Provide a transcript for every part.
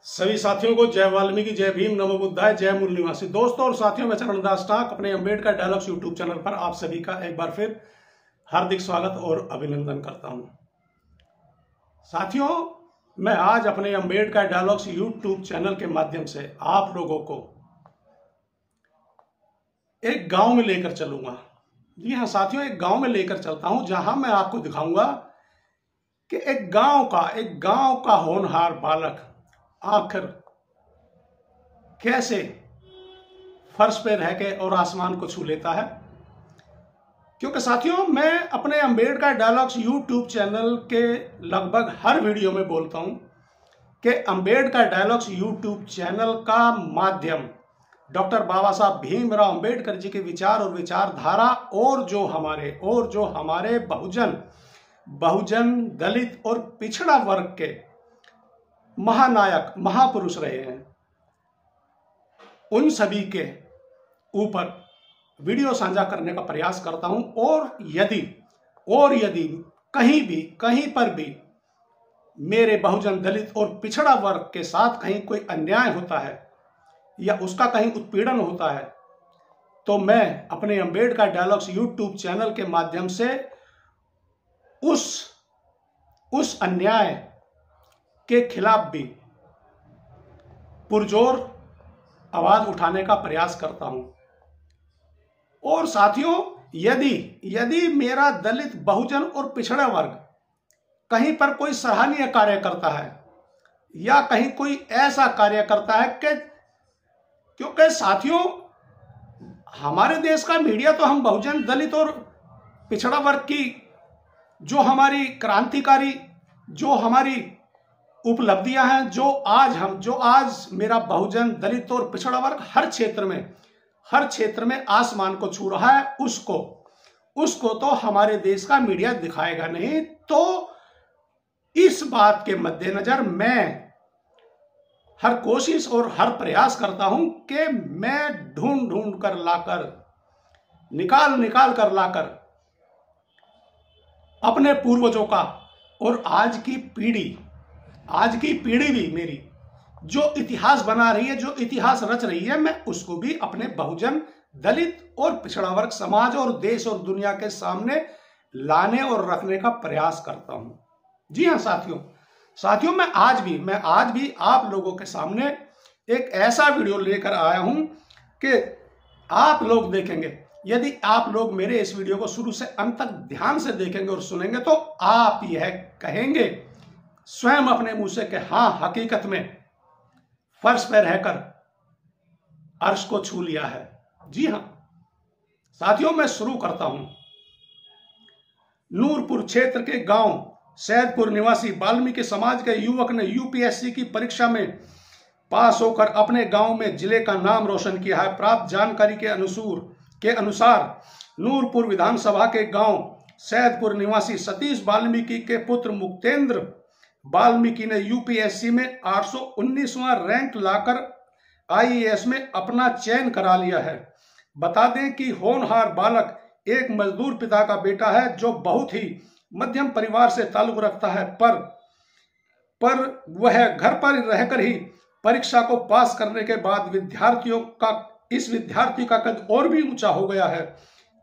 सभी साथियों को जय वाल्मीकि, जय भीम, नमो बुद्धाय, जय मूल निवासी। दोस्तों और साथियों, मैं चरणदास टाक अपने अम्बेडकर डायलॉग्स यूट्यूब चैनल पर आप सभी का एक बार फिर हार्दिक स्वागत और अभिनंदन करता हूं। साथियों, मैं आज अपने अम्बेडकर डायलॉग्स यूट्यूब चैनल के माध्यम से आप लोगों को एक गांव में लेकर चलूंगा। जी हाँ साथियों, एक गांव में लेकर चलता हूं जहां मैं आपको दिखाऊंगा कि एक गांव का होनहार बालक आखिर कैसे फर्श पे रह के और आसमान को छू लेता है। क्योंकि साथियों, मैं अपने अम्बेडकर डायलॉग्स यूट्यूब चैनल के लगभग हर वीडियो में बोलता हूं कि अम्बेडकर डायलॉग्स यूट्यूब चैनल का माध्यम डॉक्टर बाबा साहब भीमराव अम्बेडकर जी के विचार और विचारधारा और जो हमारे बहुजन दलित और पिछड़ा वर्ग के महानायक महापुरुष रहे हैं, उन सभी के ऊपर वीडियो साझा करने का प्रयास करता हूं। और यदि कहीं पर भी मेरे बहुजन दलित और पिछड़ा वर्ग के साथ कहीं कोई अन्याय होता है या उसका कहीं उत्पीड़न होता है, तो मैं अपने अम्बेडकर डायलॉग्स यूट्यूब चैनल के माध्यम से उस अन्याय के खिलाफ भी पुरजोर आवाज उठाने का प्रयास करता हूं। और साथियों, यदि मेरा दलित, बहुजन और पिछड़ा वर्ग कहीं पर कोई सराहनीय कार्य करता है या कहीं कोई ऐसा कार्य करता है क्योंकि साथियों, हमारे देश का मीडिया तो हम बहुजन दलित और पिछड़ा वर्ग की जो हमारी क्रांतिकारी, जो हमारी उपलब्धियां हैं, जो आज मेरा बहुजन दलित और पिछड़ा वर्ग हर क्षेत्र में आसमान को छू रहा है, उसको तो हमारे देश का मीडिया दिखाएगा नहीं। तो इस बात के मद्देनजर मैं हर कोशिश और हर प्रयास करता हूं कि मैं ढूंढ कर लाकर, निकाल कर लाकर अपने पूर्वजों का और आज की पीढ़ी भी मेरी जो इतिहास बना रही है, जो इतिहास रच रही है, मैं उसको भी अपने बहुजन दलित और पिछड़ा वर्ग समाज और देश और दुनिया के सामने लाने और रखने का प्रयास करता हूं। जी हाँ साथियों, मैं आज भी आप लोगों के सामने एक ऐसा वीडियो लेकर आया हूं कि आप लोग देखेंगे, यदि आप लोग मेरे इस वीडियो को शुरू से अंत तक ध्यान से देखेंगे और सुनेंगे तो आप यह कहेंगे स्वयं अपने मुंह से कि हाँ, हकीकत में फर्श पर रहकर अर्श को छू लिया है। जी हाँ साथियों, मैं शुरू करता हूं। नूरपुर क्षेत्र के गांव सैदपुर निवासी वाल्मीकि समाज के युवक ने यूपीएससी की परीक्षा में पास होकर अपने गांव में जिले का नाम रोशन किया है। प्राप्त जानकारी के अनुसार नूरपुर विधानसभा के गांव सैदपुर निवासी सतीश वाल्मीकि के पुत्र मुक्तेंद्र वाल्मीकि ने यूपीएससी में 819वां रैंक लाकर आईएएस में अपना चयन करा लिया है। बता दें कि होनहार बालक एक मजदूर पिता का बेटा है जो बहुत ही मध्यम परिवार से ताल्लुक रखता है, पर वह घर पर रहकर ही परीक्षा को पास करने के बाद इस विद्यार्थी का कद और भी ऊंचा हो गया है,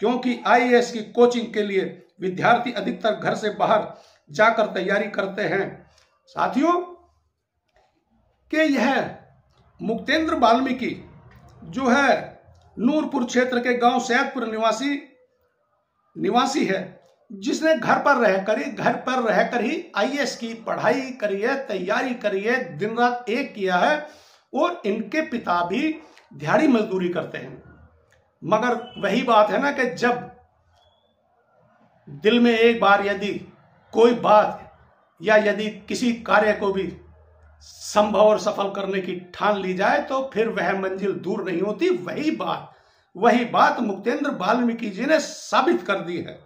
क्योंकि आईएएस की कोचिंग के लिए विद्यार्थी अधिकतर घर से बाहर जाकर तैयारी करते हैं। साथियों, कि यह मुक्तेंद्र वाल्मीकि जो है नूरपुर क्षेत्र के गांव सैदपुर निवासी है, जिसने घर पर रहकर ही आईएएस की पढ़ाई करी है, तैयारी करी है, दिन रात एक किया है। और इनके पिता भी दिहाड़ी मजदूरी करते हैं। मगर वही बात है ना कि जब दिल में एक बार यदि कोई बात या यदि किसी कार्य को भी संभव और सफल करने की ठान ली जाए तो फिर वह मंजिल दूर नहीं होती। वही बात मुक्तेंद्र वाल्मीकि जी ने साबित कर दी है।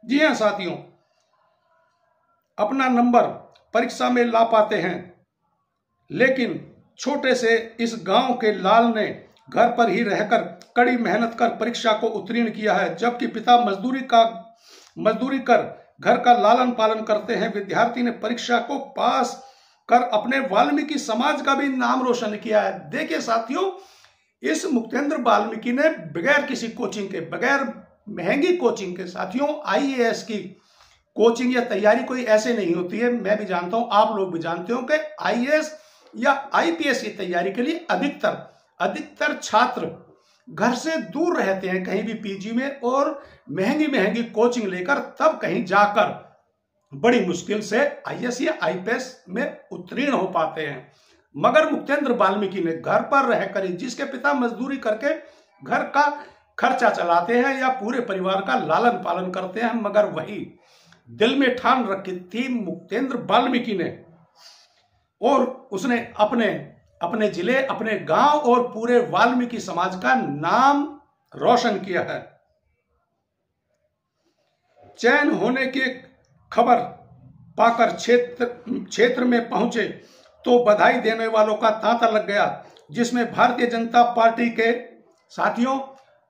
जी हां साथियों, अपना नंबर परीक्षा में ला पाते हैं, लेकिन छोटे से इस गांव के लाल ने घर पर ही रहकर कड़ी मेहनत कर परीक्षा को उत्तीर्ण किया है, जबकि पिता मजदूरी कर घर का लालन पालन करते हैं। विद्यार्थी ने परीक्षा को पास कर अपने वाल्मीकि समाज का भी नाम रोशन किया है। देखिए साथियों, इस मुक्तेंद्र वाल्मीकि ने बगैर किसी कोचिंग के, बगैर महंगी कोचिंग के, साथियों आईएएस की कोचिंग या तैयारी कोई ऐसे नहीं होती है। मैं भी जानता हूं, आप लोग भी जानते हो कि आईएएस या आईपीएस की तैयारी के लिए अधिकतर छात्र घर से दूर रहते हैं, कहीं भी पीजी में, और महंगी कोचिंग लेकर तब कहीं जाकर बड़ी मुश्किल से आईएएस या आईपीएस में उत्तीर्ण हो पाते हैं। मगर मुक्तेंद्र वाल्मीकि ने घर पर रहकर, जिसके पिता मजदूरी करके घर का खर्चा चलाते हैं या पूरे परिवार का लालन पालन करते हैं, मगर वही दिल में ठान रखी थी मुक्तेंद्र वाल्मीकि ने, और उसने अपने जिले, अपने गांव और पूरे वाल्मीकि समाज का नाम रोशन किया है। चयन होने की खबर पाकर क्षेत्र में पहुंचे तो बधाई देने वालों का तांता लग गया, जिसमें भारतीय जनता पार्टी के, साथियों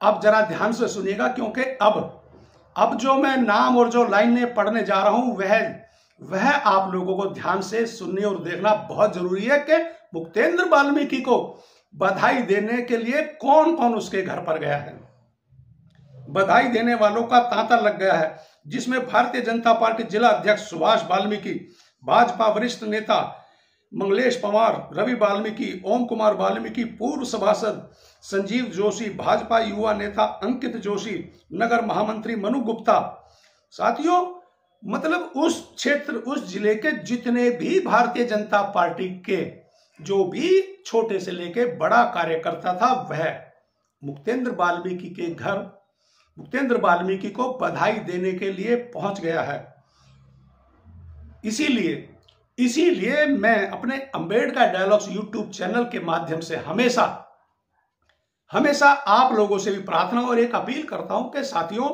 अब जरा ध्यान से सुनिएगा, क्योंकि अब जो मैं नाम और जो लाइनें पढ़ने जा रहा हूं वह आप लोगों को ध्यान से सुनने और देखना बहुत जरूरी है कि मुक्तेंद्र वाल्मीकि को बधाई देने के लिए कौन कौन उसके घर पर गया है। बधाई देने वालों का तांता लग गया है, जिसमें भारतीय जनता पार्टी जिला अध्यक्ष सुभाष वाल्मीकि, भाजपा वरिष्ठ नेता मंगलेश पंवार, रवि वाल्मीकि, ओम कुमार वाल्मीकि, पूर्व सभासद संजीव जोशी, भाजपा युवा नेता अंकित जोशी, नगर महामंत्री मनु गुप्ता। साथियों मतलब उस क्षेत्र, उस जिले के जितने भी भारतीय जनता पार्टी के जो भी छोटे से लेके बड़ा कार्यकर्ता था, वह मुक्तेंद्र वाल्मीकि के घर, मुक्तेंद्र वाल्मीकि को बधाई देने के लिए पहुंच गया है। इसीलिए मैं अपने अंबेडकर डायलॉग्स यूट्यूब चैनल के माध्यम से हमेशा आप लोगों से भी प्रार्थना और एक अपील करता हूं कि साथियों,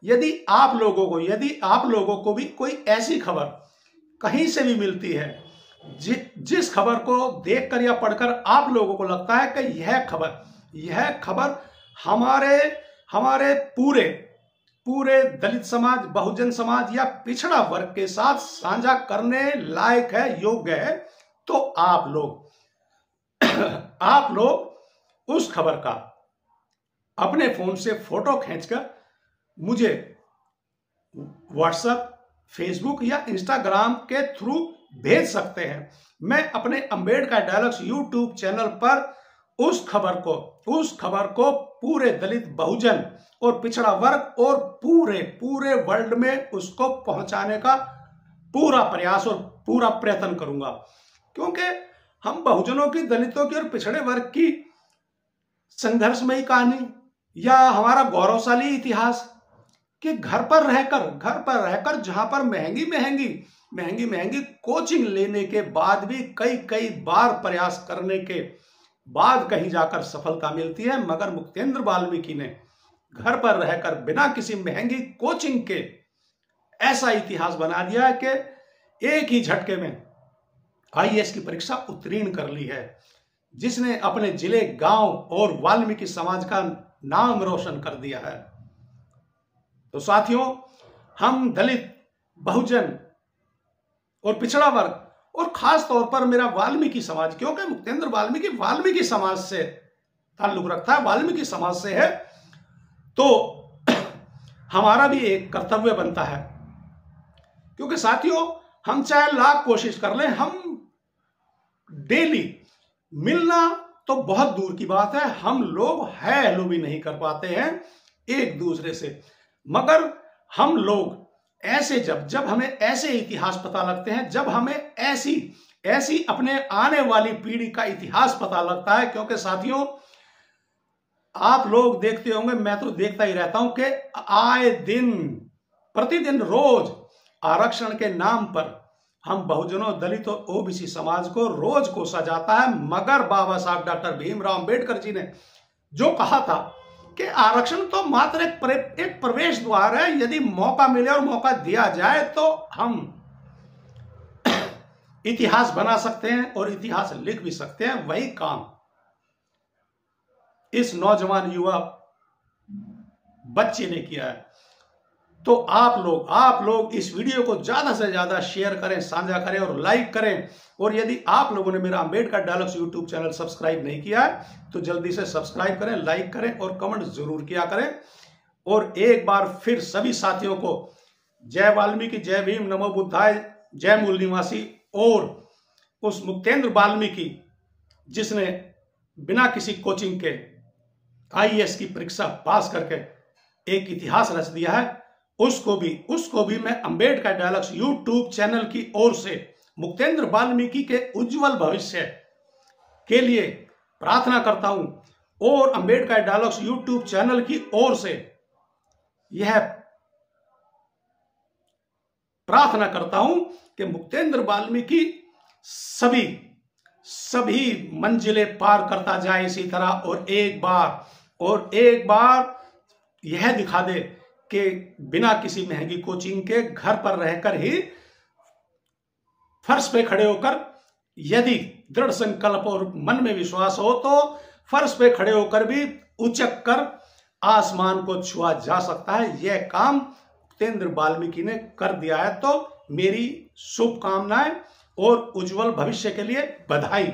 यदि आप लोगों को भी कोई ऐसी खबर कहीं से भी मिलती है, जिस खबर को देखकर या पढ़कर आप लोगों को लगता है कि यह खबर हमारे पूरे दलित समाज, बहुजन समाज या पिछड़ा वर्ग के साथ साझा करने लायक है, योग्य है, तो आप लोग उस खबर का अपने फोन से फोटो खींचकर मुझे व्हाट्सएप, फेसबुक या इंस्टाग्राम के थ्रू भेज सकते हैं। मैं अपने अंबेडकर डायलॉग्स यूट्यूब चैनल पर उस खबर को पूरे दलित, बहुजन और पिछड़ा वर्ग और पूरे वर्ल्ड में उसको पहुंचाने का पूरा प्रयास और पूरा प्रयत्न करूंगा, क्योंकि हम बहुजनों की, दलितों की और पिछड़े वर्ग की संघर्षमयी कहानी या हमारा गौरवशाली इतिहास कि घर पर रहकर जहां पर महंगी कोचिंग लेने के बाद भी कई बार प्रयास करने के बाद कहीं जाकर सफलता मिलती है, मगर मुक्तेंद्र वाल्मीकि ने घर पर रहकर बिना किसी महंगी कोचिंग के ऐसा इतिहास बना दिया है कि एक ही झटके में आईएएस की परीक्षा उत्तीर्ण कर ली है, जिसने अपने जिले, गांव और वाल्मीकि समाज का नाम रोशन कर दिया है। तो साथियों, हम दलित, बहुजन और पिछड़ा वर्ग और खास तौर पर मेरा वाल्मीकि समाज, क्योंकि मुक्तेंद्र वाल्मीकि समाज से ताल्लुक रखता है, वाल्मीकि समाज से है, तो हमारा भी एक कर्तव्य बनता है, क्योंकि साथियों हम चाहे लाख कोशिश कर लें, हम डेली मिलना तो बहुत दूर की बात है, हम लोग हेलो भी नहीं कर पाते हैं एक दूसरे से। मगर हम लोग ऐसे जब हमें ऐसे इतिहास पता लगते हैं, जब हमें ऐसी अपने आने वाली पीढ़ी का इतिहास पता लगता है, क्योंकि साथियों आप लोग देखते होंगे, मैं तो देखता ही रहता हूं कि आए दिन, प्रतिदिन, रोज आरक्षण के नाम पर हम बहुजनों, दलितों, ओबीसी समाज को रोज कोसा जाता है। मगर बाबा साहब डॉक्टर भीमराव अंबेडकर जी ने जो कहा था कि आरक्षण तो मात्र एक प्रवेश द्वार है, यदि मौका मिले और मौका दिया जाए तो हम इतिहास बना सकते हैं और इतिहास लिख भी सकते हैं। वही काम इस नौजवान युवा बच्चे ने किया है। तो आप लोग इस वीडियो को ज्यादा से ज्यादा शेयर करें, साझा करें और लाइक करें। और यदि आप लोगों ने मेरा Ambedkar dialogues YouTube channel subscribe नहीं किया है तो जल्दी से सब्सक्राइब करें, लाइक करें और कमेंट जरूर किया करें। और एक बार फिर सभी साथियों को जय वाल्मीकि, जय भीम, नमो बुद्धाय, जय मूल निवासी। और उस मुक्तेंद्र वाल्मीकि जिसने बिना किसी कोचिंग के IAS की परीक्षा पास करके एक इतिहास रच दिया है, उसको भी मैं अंबेडकर डायलॉग्स यूट्यूब चैनल की ओर से मुक्तेंद्र वाल्मीकि के उज्जवल भविष्य के लिए प्रार्थना करता हूं। और अंबेडकर डायलॉग्स यूट्यूब चैनल की ओर से यह प्रार्थना करता हूं कि मुक्तेंद्र वाल्मीकि सभी मंजिलें पार करता जाए इसी तरह, और एक बार यह दिखा दे कि बिना किसी महंगी कोचिंग के घर पर रहकर ही फर्श पे खड़े होकर, यदि दृढ़ संकल्प और मन में विश्वास हो तो फर्श पे खड़े होकर भी उचक कर आसमान को छुआ जा सकता है। यह काम मुक्तेंद्र वाल्मीकि ने कर दिया है। तो मेरी शुभकामनाएं और उज्जवल भविष्य के लिए बधाई।